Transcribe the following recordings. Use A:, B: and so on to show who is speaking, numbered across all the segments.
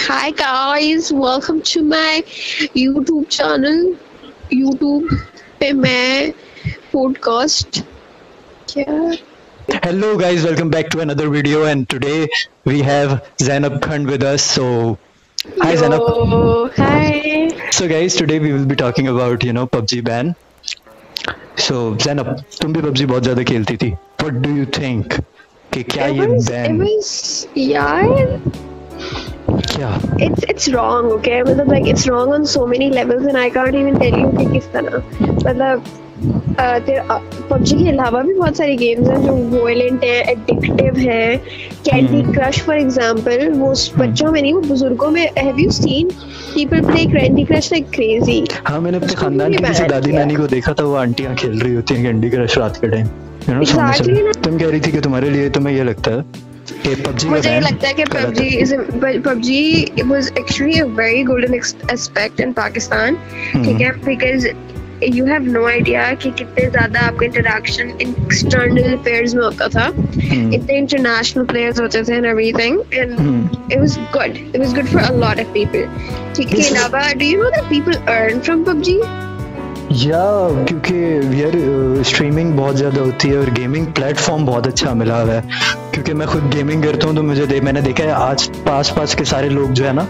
A: Hi guys, welcome to my YouTube channel. YouTube पे मैं podcast क्या?
B: Hello guys, welcome back to another video, and today we have Zainab Khand with us. So hi Zainab.
A: Yo, hi.
B: So guys, today we will be talking about PUBG ban. So Zainab, तुम भी PUBG बहुत ज़्यादा खेलती थी. What do you think कि क्या ये ban?
A: यार
B: क्या?
A: it's wrong, okay? मतलब like it's wrong on so many levels and I can't even tell you कि किस तरह. मतलब PUBG के अलावा भी बहुत सारी गेम्स हैं जो वॉयलेंट हैं, एडिक्टिव हैं. कैंडी क्रश फॉर एग्जांपल, वो बच्चों में नहीं, वो बुजुर्गों में. Have you seen people play candy crush like crazy?
B: हाँ, मैंने अपने खानदान की किसी दादी नानी को देखा था, वो आंटियां खेल रही होती हैं कैंडी क्रश रात के टाइम. तुम कह रही थी कि तुम्हारे लिए तुम्हें ये लगता है
A: मुझे ये लगता है कि PUBG was actually a very golden aspect in Pakistan, ठीक है, because you have no idea कि कितने ज्यादा आपका इंटरेक्शन एक्सटर्नल प्लेयर्स में होता था, इतने इंटरनेशनल प्लेयर्स होते थे and everything, and it was good for a lot of people. ठीक है, अलावा do you know that people earn from PUBG?
B: या क्योंकि यार स्ट्रीमिंग बहुत ज़्यादा होती है और गेमिंग प्लेटफॉर्म बहुत अच्छा मिला हुआ है. क्योंकि मैं खुद गेमिंग करता हूँ तो मैंने देखा है आज पास के सारे लोग जो है ना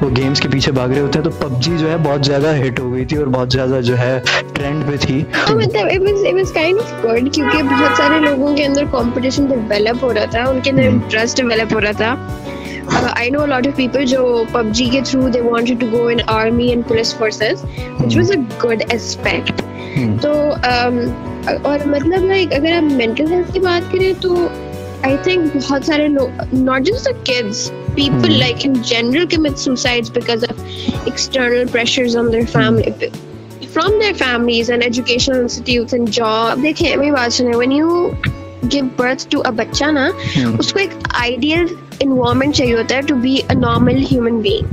B: वो गेम्स के पीछे भाग रहे होते हैं. तो PUBG जो है बहुत ज़्यादा हिट हो गई थी और बहुत ज़्यादा जो है ट्रेंड पे थी.
A: मतलब it was kind of good क्योंकि बहुत सारे लोगों के अंदर कंपटीशन डेवलप हो रहा था, उनके अंदर इंटरेस्ट डेवलप हो रहा था. I know a lot of people जो PUBG के through they wanted to go in army and police forces, which was a good aspect. तो और मतलब like अगर आप mental health की बात करें तो I think बहुत सारे लोग, not just the kids, people like in general commit suicides because of external pressures on their family, from their families and educational institutes and job. देखिए मेरी बात सुने, when you give birth to a बच्चा ना, उसको एक ideal environment चाहिए होता है to be a normal human being.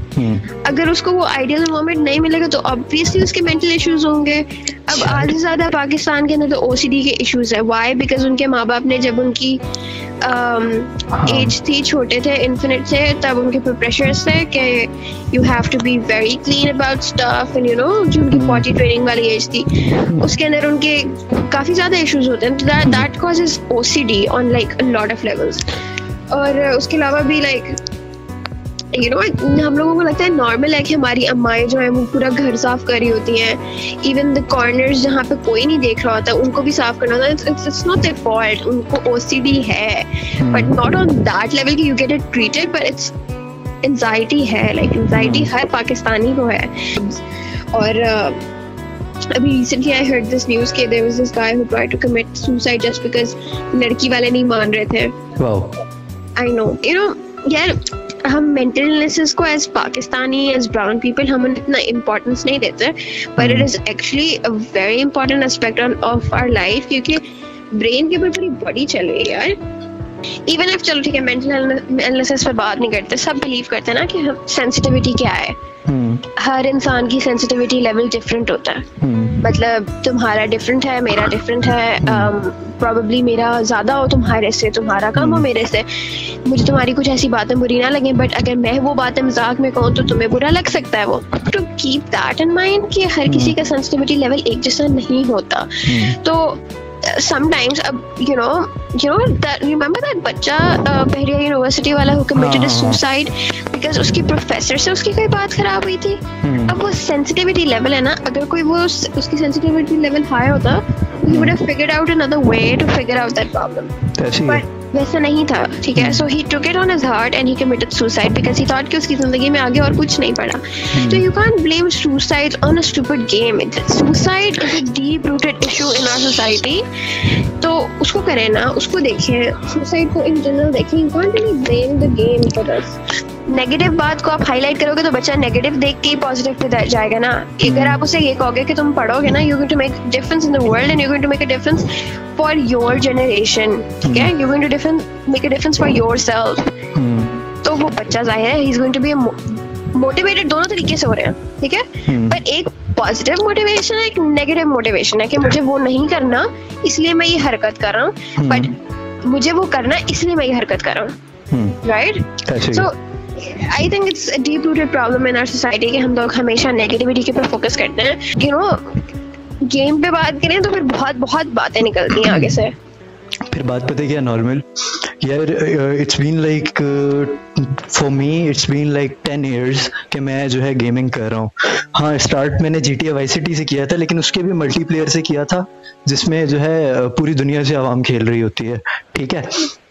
A: अगर उसको वो ideal environment नहीं मिलेगा तो obviously उसके mental issues होंगे. अब आज से ज्यादा पाकिस्तान के अंदर तो OCD के issues है. Why? Because उनके माँ बाप ने जब उनकी एज थी, छोटे थे, इन्फिनिट थे, तब उनके ऊपर प्रेशर्स थे कि you have to be very clean about stuff and जो उनकी potty training वाली एज थी उसके अंदर उनके काफी ज्यादा issues होते हैं. That causes OCD on like a lot of levels. और उसके अलावा भी like हम लोगों को लगता है नॉर्मल है कि हमारी अम्माएं जो है वो पूरा घर साफ कर रही होती हैं, इवन द कॉर्नर्स जहाँ पे कोई नहीं देख रहा होता उनको भी साफ करना होता है. इट्स नॉट देयर फॉल्ट, उनको OCD है, but not on that level कि you get it treated, but it's anxiety है. लाइक एंजाइटी हर पाकिस्तानी को है. और अभी recently I heard this news कि there was this guy who tried to commit suicide just because लड़की वाले नहीं मान रहे थे. आई नो यार, हम मेंटल इलनेसेस को as Pakistani, as brown people हम इतना इम्पोर्टेंस नहीं देते, but it is actually a very important aspect of our life, क्योंकि ब्रेन के ऊपर बड़ी बड़ी चल रही है यार. इवन इफ चलो ठीक है मेंटल इलनेसेस पर बात नहीं करते, सब बिलीव करते हैं ना कि सेंसिटिविटी क्या है. हर इंसान की सेंसिटिविटी लेवल डिफरेंट होता है. मतलब तुम्हारा डिफरेंट है, मेरा डिफरेंट है. प्रोबेबली मेरा ज्यादा हो तुम्हारे से, तुम्हारा कम हो मेरे से. मुझे तुम्हारी कुछ ऐसी बातें बुरी ना लगे, बट अगर मैं वो बातें मजाक में कहूँ तो तुम्हें बुरा लग सकता है. वो to keep that in mind कि हर किसी का सेंसिटिविटी लेवल एक जैसा नहीं होता. तो sometimes remember that बच्चा बहरिया यूनिवर्सिटी वाला who committed a suicide because उसकी प्रोफेसर से उसकी कोई बात खराब हुई थी. अब वो सेंसिटिविटी लेवल है ना, अगर कोई वो उसकी सेंसिटिविटी लेवल हाई होता he would have figured out another way to figure out that problem. But वैसा नहीं था, ठीक है. So he took it on his heart and he committed suicide because he thought कि उसकी जिंदगी में आगे और कुछ नहीं पड़ा. So you can't blame suicide on a stupid game. Suicide is a deep rooted issue in our society. तो उसको करें ना, उसको देखें, सुसाइड को इन जनरल देखें. You can't really blame the game for this. Negative बात को आप हाईलाइट करोगे तो बच्चा नेगेटिव देख के ही पॉजिटिव पे जाएगा ना. अगर आप उसे ये कहोगे कि तुम पढ़ोगे ना, you going to make difference in the world and you going to make a difference for your generation, ठीक है, you going to make a difference for yourself. तो वो बच्चा जाहिर है ही is going to be motivated. दोनों तरीके से हो रहे हैं, ठीक है. पर एक पॉजिटिव मोटिवेशन है, एक नेगेटिव मोटिवेशन है कि मुझे वो नहीं करना इसलिए मैं ये हरकत कर रहा हूँ, बट मुझे वो करना इसलिए मैं ये हरकत कर रहा हूँ. Right? So I think it's a deep rooted problem in our society कि हम लोग हमेशा नेगेटिविटी के पे फोकस करते हैं। यू नो, गेम पे बात करें तो फिर बहुत बहुत बातें निकलती हैं आगे से।
B: फिर बात पता है क्या नॉर्मल यार, it's been like for me it's been like 10 years कि मैं जो है गेमिंग कर रहा हूँ। हाँ, स्टार्ट मैंने GTA Vice City से किया था, लेकिन उसके भी मल्टीप्लेयर से किया था, जिसमें जो है पूरी दुनिया से आवाम खेल रही होती है, ठीक है।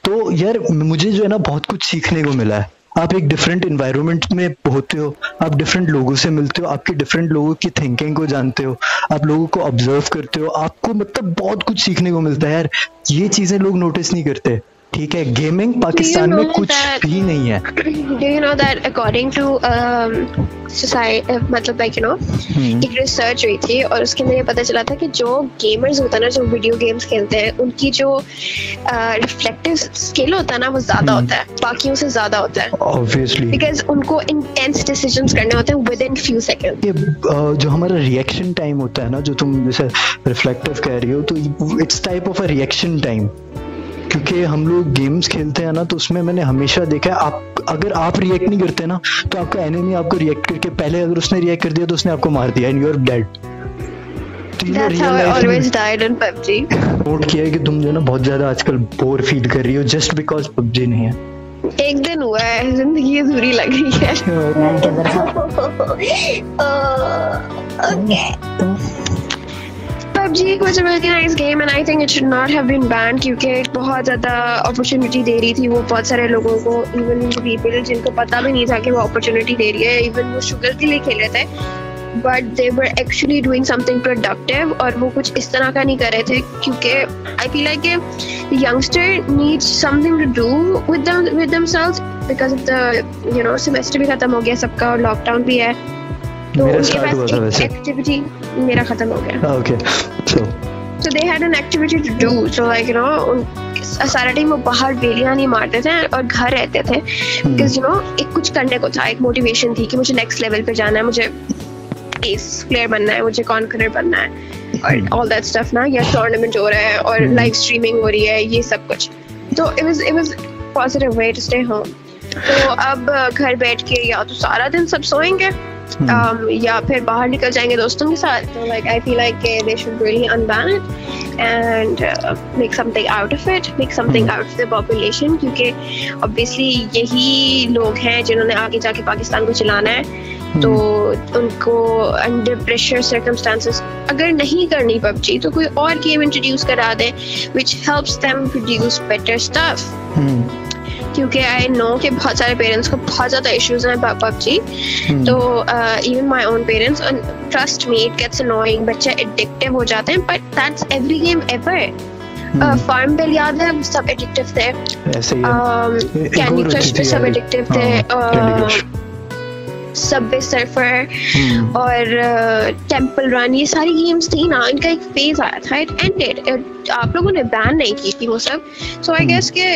B: तो यार मुझे जो है ना बहुत कुछ सीखने को मिला है। आप एक डिफरेंट इन्वायरमेंट में होते हो, आप डिफरेंट लोगों से मिलते हो, आपके डिफरेंट लोगों की थिंकिंग को जानते हो, आप लोगों को ऑब्जर्व करते हो, आपको मतलब बहुत कुछ सीखने को मिलता है यार। ये चीजें लोग नोटिस नहीं करते, ठीक है। गेमिंग पाकिस्तान में कुछ भी नहीं है।
A: Do you know that according to society, मतलब like you know, एक रिसर्च हुई थी और उसके अंदर ये पता चला था कि जो गेमर्स होता है ना, जो वीडियो गेम्स खेलते हैं, उनकी जो रिफ्लेक्टिव स्किल होता है ना, वो ज्यादा होता है, बाकियों से ज्यादा होता है, ऑब्वियसली, बिकॉज उनको इंटेंस डिसीजंस करने होते हैं विद इन फ्यू सेकंड।
B: ये जो हमारा रिएक्शन टाइम होता है ना, जो तुम जैसे रिफ्लेक्टिव कह रही हो, तो it's type of a reaction time. क्योंकि हम लोग गेम्स खेलते हैं ना, तो उसमें मैंने हमेशा देखा है, आप अगर आप रिएक्ट नहीं करते ना, तो आपका एनिमी आपको रिएक्ट करके, पहले अगर उसने रिएक्ट कर दिया तो उसने आपको मार दिया and you are dead.
A: That's how I always died in PUBG.
B: Note किया है कि तुम जो है ना बहुत ज्यादा आजकल बोर फील कर रही हो जस्ट बिकॉज PUBG नहीं है।
A: एक दिन हुआ है, जिंदगी अधूरी लग रही है। PUBG एक was a really nice game and I think it should not have been banned क्योंकि बहुत ज़्यादा opportunity दे रही थी वो बहुत सारे लोगों को, even people जिनको पता भी नहीं था कि वो opportunity दे रही है, even वो शुगर के लिए खेल रहे थे, but they were actually doing something productive और वो कुछ इस तरह का नहीं कर रहे थे क्योंकि I feel like the youngster needs something to do with themselves because of the semester भी खत्म हो गया सबका और lockdown भी है, तो उनके पास एक्टिविटी, मेरा खत्म हो गया।
B: Okay,
A: so they had an activity to do, so like सारा टाइम वो बाहर बेलियां नहीं मारते थे और घर रहते थे because एक कुछ करने को था, एक मोटिवेशन थी कि मुझे नेक्स्ट लेवल पे जाना है, मुझे एस प्लेयर बनना है, मुझे कॉन्करर बनना है और ऑल दैट स्टफ ना, या टूर्नामेंट हो रहा है और लाइव स्ट्रीमिंग हो रही है, ये सब कुछ। तो it was positive way to stay home. तो अब घर बैठ के या तो सारा दिन सब सोएंगे या फिर बाहर निकल जाएंगे दोस्तों के साथ। तो like I feel like they should really unban it and make something out of it, make something out of the population क्योंकि obviously यही लोग हैं जिन्होंने आगे जाके पाकिस्तान को चलाना है। तो उनको under pressure circumstances अगर नहीं करनी PUBG तो कोई और गेम इंट्रोड्यूस करा दे which helps them produce better stuff। क्योंकि आई नो कि बहुत सारे पेरेंट्स को बहुत ज़्यादा इश्यूज हैं PUBG, तो even my own parents, trust me it gets annoying, बच्चे एडिक्टिव हो जाते हैं, but that's every game ever. Farm bill याद है, सब एडिक्टिव थे, कैंडी क्रश पे सब एडिक्टिव थे, सबवे सर्फर और टेम्पल रन, ये सारी गेम्स थी ना, इनका एक फेज आया था, इट एंडेड, आप लोगों ने बैन नहीं की थी वो सब। सो आई गेस के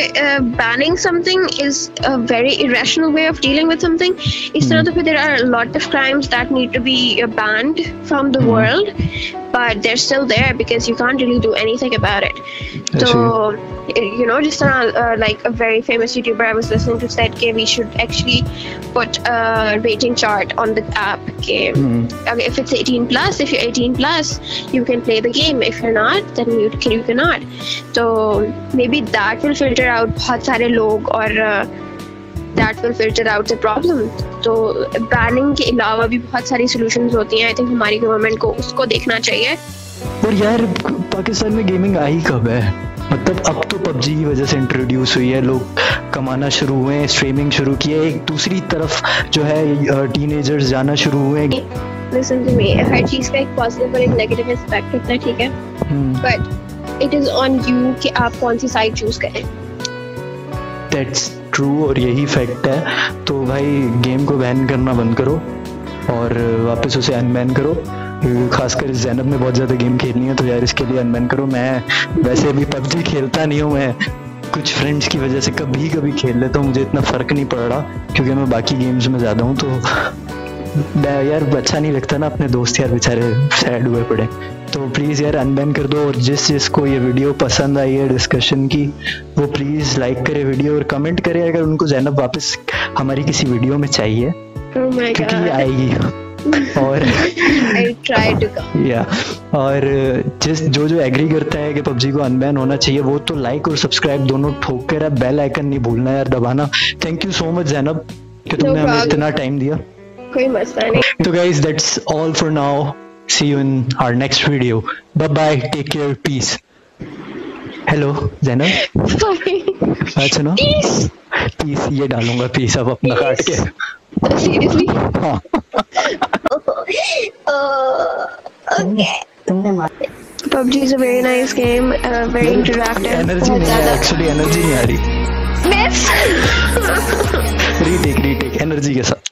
A: banning something is a very irrational way of dealing with something. इस तरह तो फिर there are a lot of crimes that need to be banned from the world, but they're still there because you can't really do anything about it. So just like a very famous YouTuber I was listening to said that we should actually put a rating chart on the app. If it's 18 plus, if you're 18 plus, you can play the game. If you're not, then you cannot. So maybe that will filter out बहुत सारे लोग और that will filter out the problem. तो banning के अलावा भी बहुत सारी solutions होती हैं। I think हमारी गवर्नमेंट को उसको देखना चाहिए।
B: और यार पाकिस्तान में गेमिंग आई कब है? मतलब अब तो PUBG की वजह से इंट्रोड्यूस हुई है, लोग कमाना शुरू हुए हैं, स्ट्रीमिंग शुरू की है, एक दूसरी तरफ जो है टीनेजर्स जाना शुरू हुए हैं।
A: Listen to me, हर चीज का एक पॉजिटिव और एक नेगेटिव एस्पेक्ट होता है, ठीक है, but it is on you कि आप कौन सी साइड चूज करें।
B: दैट्स ट्रू और यही फैक्ट है। तो भाई गेम को बैन करना बंद करो और वापस उसे अनबैन करो। खासकर ज़ैनब में बहुत ज़्यादा गेम खेलनी है तो यार इसके लिए अनबैन करो। मैं वैसे भी PUBG खेलता नहीं हूँ, मैं कुछ फ्रेंड्स की वजह से कभी कभी खेल लेता हूँ, मुझे इतना फ़र्क नहीं पड़ रहा क्योंकि मैं बाकी गेम्स में ज़्यादा हूँ। तो यार अच्छा नहीं लगता ना, अपने दोस्त यार बेचारे सैड हुए पड़े। तो प्लीज़ यार अनबैन कर दो। और जिसको ये वीडियो पसंद आई है डिस्कशन की, वो प्लीज़ लाइक करे वीडियो और कमेंट करे अगर उनको ज़ैनब वापस हमारी किसी वीडियो में चाहिए, क्योंकि ये आएगी। और और जो एग्री करता है कि पबजी को अनबैन होना चाहिए, वो तो लाइक और सब्सक्राइब दोनों ठोक कर बेल आइकन नहीं भूलना यार दबाना। Thank you so much Zainab कि तुमने हमें इतना टाइम दिया।
A: कोई मसला नहीं।
B: तो guys that's all for now, see you in our next video, bye bye, take care, peace. Hello Zainab, अच्छा ना पीस ये डालूंगा, पीस अब अपना काट के।
A: सीरियसली?
B: हाँ।
A: PUBG is a very nice game, very interactive.
B: Energy नहीं है, एक्चुअली एनर्जी नहीं आ रही। रीटेक एनर्जी के साथ।